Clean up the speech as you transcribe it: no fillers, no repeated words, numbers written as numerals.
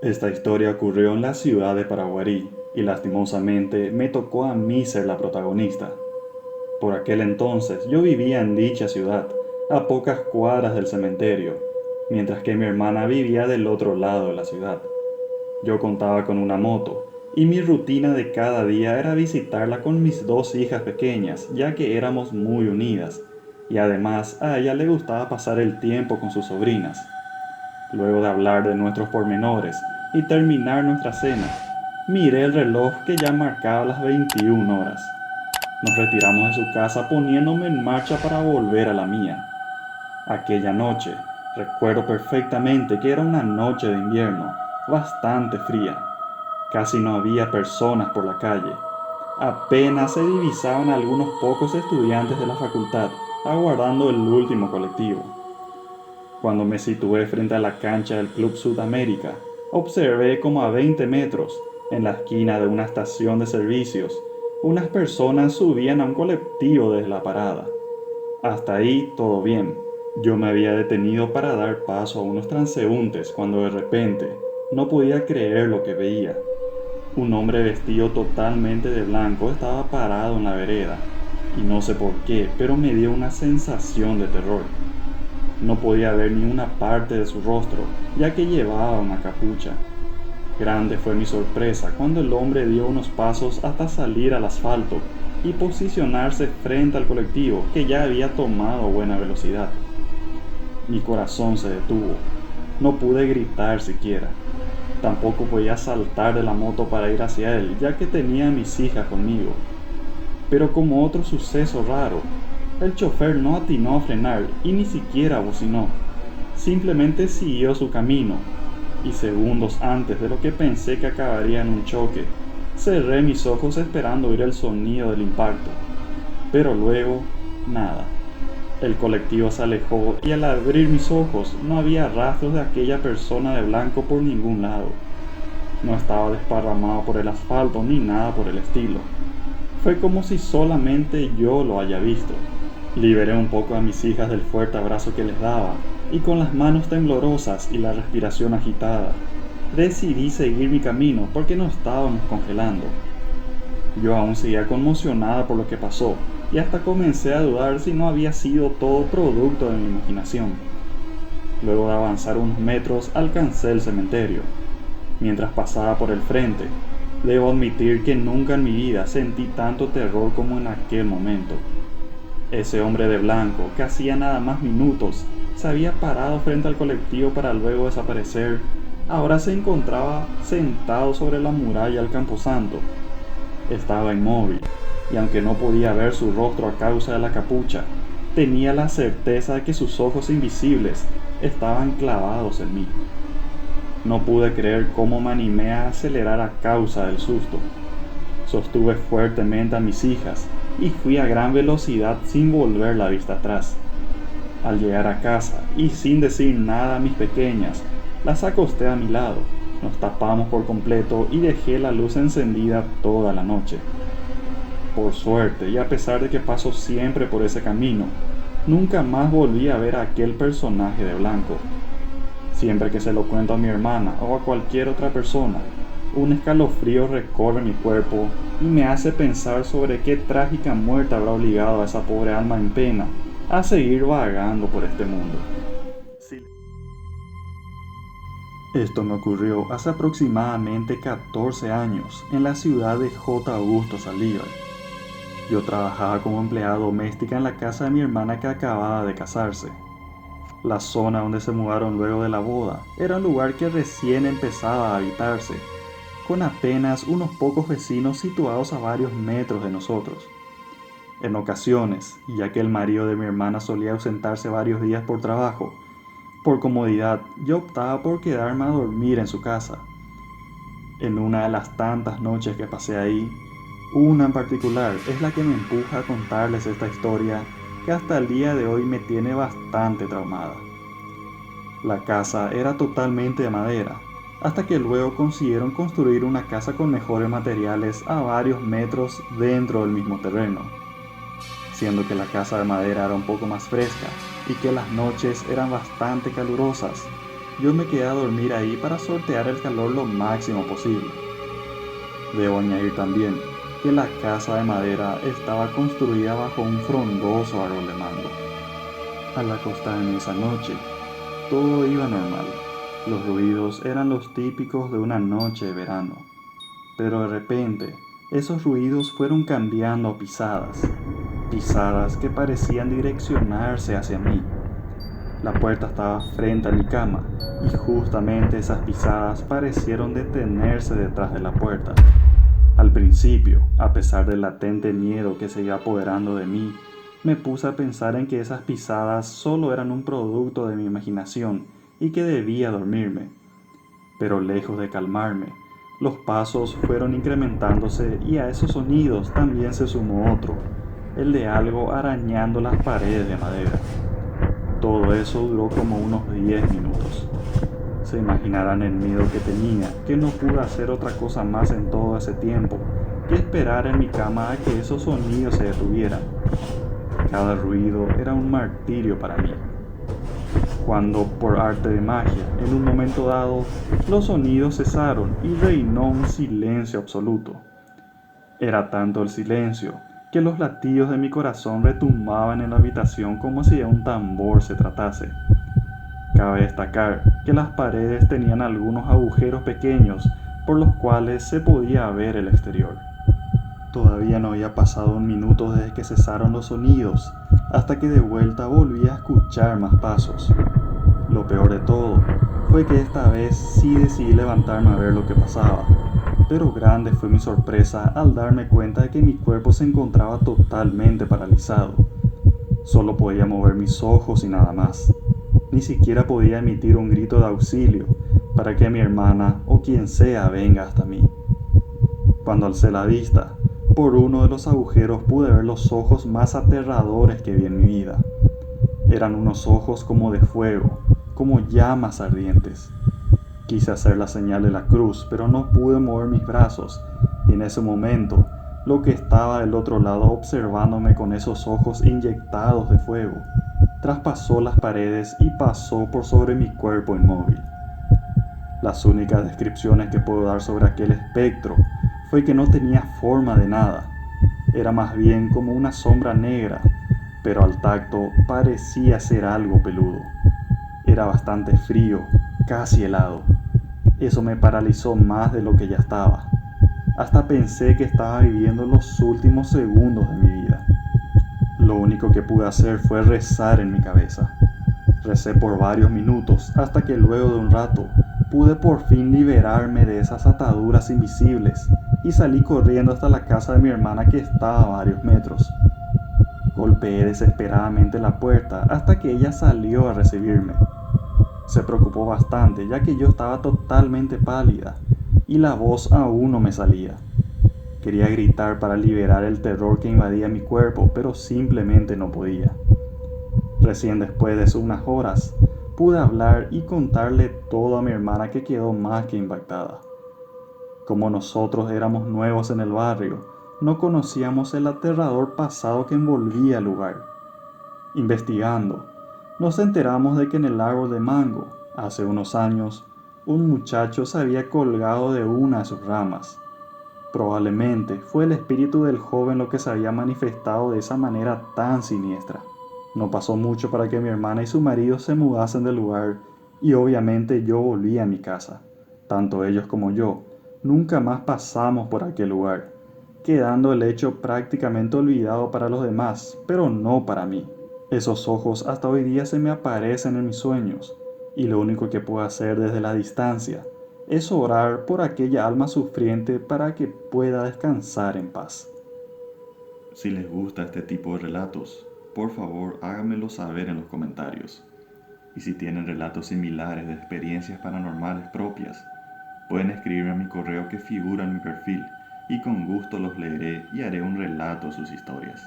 Esta historia ocurrió en la ciudad de Paraguarí y lastimosamente me tocó a mí ser la protagonista. Por aquel entonces yo vivía en dicha ciudad, a pocas cuadras del cementerio, mientras que mi hermana vivía del otro lado de la ciudad. Yo contaba con una moto y mi rutina de cada día era visitarla con mis dos hijas pequeñas, ya que éramos muy unidas, y además a ella le gustaba pasar el tiempo con sus sobrinas. Luego de hablar de nuestros pormenores y terminar nuestra cena, miré el reloj que ya marcaba las 21 horas. Nos retiramos de su casa poniéndome en marcha para volver a la mía. Aquella noche, recuerdo perfectamente que era una noche de invierno, bastante fría. Casi no había personas por la calle. Apenas se divisaban algunos pocos estudiantes de la facultad, aguardando el último colectivo. Cuando me situé frente a la cancha del Club Sudamérica, observé como a 20 metros, en la esquina de una estación de servicios, unas personas subían a un colectivo desde la parada. Hasta ahí todo bien. Yo me había detenido para dar paso a unos transeúntes cuando de repente no podía creer lo que veía. Un hombre vestido totalmente de blanco estaba parado en la vereda, y no sé por qué, pero me dio una sensación de terror. No podía ver ni una parte de su rostro, ya que llevaba una capucha. Grande fue mi sorpresa cuando el hombre dio unos pasos hasta salir al asfalto y posicionarse frente al colectivo que ya había tomado buena velocidad. Mi corazón se detuvo. No pude gritar siquiera. Tampoco podía saltar de la moto para ir hacia él, ya que tenía a mis hijas conmigo. Pero como otro suceso raro, el chofer no atinó a frenar y ni siquiera bocinó. Simplemente siguió su camino, y segundos antes de lo que pensé que acabaría en un choque, cerré mis ojos esperando oír el sonido del impacto. Pero luego, nada. El colectivo se alejó y al abrir mis ojos no había rastros de aquella persona de blanco por ningún lado. No estaba desparramado por el asfalto ni nada por el estilo. Fue como si solamente yo lo haya visto. Liberé un poco a mis hijas del fuerte abrazo que les daba, y con las manos temblorosas y la respiración agitada, decidí seguir mi camino porque no estábamos congelando. Yo aún seguía conmocionada por lo que pasó, y hasta comencé a dudar si no había sido todo producto de mi imaginación. Luego de avanzar unos metros, alcancé el cementerio. Mientras pasaba por el frente, debo admitir que nunca en mi vida sentí tanto terror como en aquel momento. Ese hombre de blanco, que hacía nada más minutos se había parado frente al colectivo para luego desaparecer, ahora se encontraba sentado sobre la muralla del camposanto. Estaba inmóvil, y aunque no podía ver su rostro a causa de la capucha, tenía la certeza de que sus ojos invisibles estaban clavados en mí. No pude creer cómo me animé a acelerar a causa del susto. Sostuve fuertemente a mis hijas y fui a gran velocidad sin volver la vista atrás. Al llegar a casa y sin decir nada a mis pequeñas, las acosté a mi lado, nos tapamos por completo y dejé la luz encendida toda la noche. Por suerte, y a pesar de que paso siempre por ese camino, nunca más volví a ver a aquel personaje de blanco. Siempre que se lo cuento a mi hermana o a cualquier otra persona, un escalofrío recorre mi cuerpo y me hace pensar sobre qué trágica muerte habrá obligado a esa pobre alma en pena a seguir vagando por este mundo. Sí. Esto me ocurrió hace aproximadamente 14 años en la ciudad de J. Augusto Saldívar. Yo trabajaba como empleada doméstica en la casa de mi hermana que acababa de casarse. La zona donde se mudaron luego de la boda era un lugar que recién empezaba a habitarse, con apenas unos pocos vecinos situados a varios metros de nosotros. En ocasiones, ya que el marido de mi hermana solía ausentarse varios días por trabajo, por comodidad yo optaba por quedarme a dormir en su casa. En una de las tantas noches que pasé ahí, una en particular es la que me empuja a contarles esta historia que hasta el día de hoy me tiene bastante traumada. La casa era totalmente de madera, hasta que luego consiguieron construir una casa con mejores materiales a varios metros dentro del mismo terreno, siendo que la casa de madera era un poco más fresca y que las noches eran bastante calurosas. yo me quedé a dormir ahí para sortear el calor lo máximo posible. Debo añadir también que la casa de madera estaba construida bajo un frondoso árbol de mango. Al acostarme esa noche, todo iba normal. Los ruidos eran los típicos de una noche de verano, pero de repente esos ruidos fueron cambiando a pisadas, pisadas que parecían direccionarse hacia mí. La puerta estaba frente a mi cama y justamente esas pisadas parecieron detenerse detrás de la puerta. Al principio, a pesar del latente miedo que se iba apoderando de mí, me puse a pensar en que esas pisadas solo eran un producto de mi imaginación y que debía dormirme. Pero lejos de calmarme, los pasos fueron incrementándose y a esos sonidos también se sumó otro, el de algo arañando las paredes de madera. Todo eso duró como unos 10 minutos. Se imaginarán el miedo que tenía, que no pude hacer otra cosa más en todo ese tiempo que esperar en mi cama a que esos sonidos se detuvieran. Cada ruido era un martirio para mí. Cuando, por arte de magia, en un momento dado, los sonidos cesaron y reinó un silencio absoluto. Era tanto el silencio que los latidos de mi corazón retumbaban en la habitación como si de un tambor se tratase. Cabe destacar que las paredes tenían algunos agujeros pequeños por los cuales se podía ver el exterior. Todavía no había pasado un minuto desde que cesaron los sonidos, hasta que de vuelta volví a escuchar más pasos. Lo peor de todo fue que esta vez sí decidí levantarme a ver lo que pasaba, pero grande fue mi sorpresa al darme cuenta de que mi cuerpo se encontraba totalmente paralizado. Solo podía mover mis ojos y nada más. Ni siquiera podía emitir un grito de auxilio para que mi hermana o quien sea venga hasta mí. Cuando alcé la vista, por uno de los agujeros pude ver los ojos más aterradores que vi en mi vida. Eran unos ojos como de fuego, como llamas ardientes. Quise hacer la señal de la cruz, pero no pude mover mis brazos, y en ese momento, lo que estaba del otro lado observándome con esos ojos inyectados de fuego, traspasó las paredes y pasó por sobre mi cuerpo inmóvil. Las únicas descripciones que puedo dar sobre aquel espectro fue que no tenía forma de nada. Era más bien como una sombra negra, pero al tacto parecía ser algo peludo. Era bastante frío, casi helado. Eso me paralizó más de lo que ya estaba. Hasta pensé que estaba viviendo los últimos segundos de mi vida. Lo único que pude hacer fue rezar en mi cabeza. Recé por varios minutos hasta que luego de un rato pude por fin liberarme de esas ataduras invisibles y salí corriendo hasta la casa de mi hermana que estaba a varios metros. Golpeé desesperadamente la puerta hasta que ella salió a recibirme. Se preocupó bastante ya que yo estaba totalmente pálida y la voz aún no me salía. Quería gritar para liberar el terror que invadía mi cuerpo, pero simplemente no podía. Recién después de unas horas, pude hablar y contarle todo a mi hermana que quedó más que impactada. Como nosotros éramos nuevos en el barrio, no conocíamos el aterrador pasado que envolvía el lugar. Investigando, nos enteramos de que en el árbol de mango, hace unos años, un muchacho se había colgado de una de sus ramas. Probablemente fue el espíritu del joven lo que se había manifestado de esa manera tan siniestra. No pasó mucho para que mi hermana y su marido se mudasen del lugar y obviamente yo volví a mi casa. Tanto ellos como yo nunca más pasamos por aquel lugar, quedando el hecho prácticamente olvidado para los demás, pero no para mí. Esos ojos hasta hoy día se me aparecen en mis sueños y lo único que puedo hacer desde la distancia es orar por aquella alma sufriente para que pueda descansar en paz. Si les gusta este tipo de relatos, por favor háganmelo saber en los comentarios. Y si tienen relatos similares de experiencias paranormales propias, pueden escribirme a mi correo que figura en mi perfil y con gusto los leeré y haré un relato de sus historias.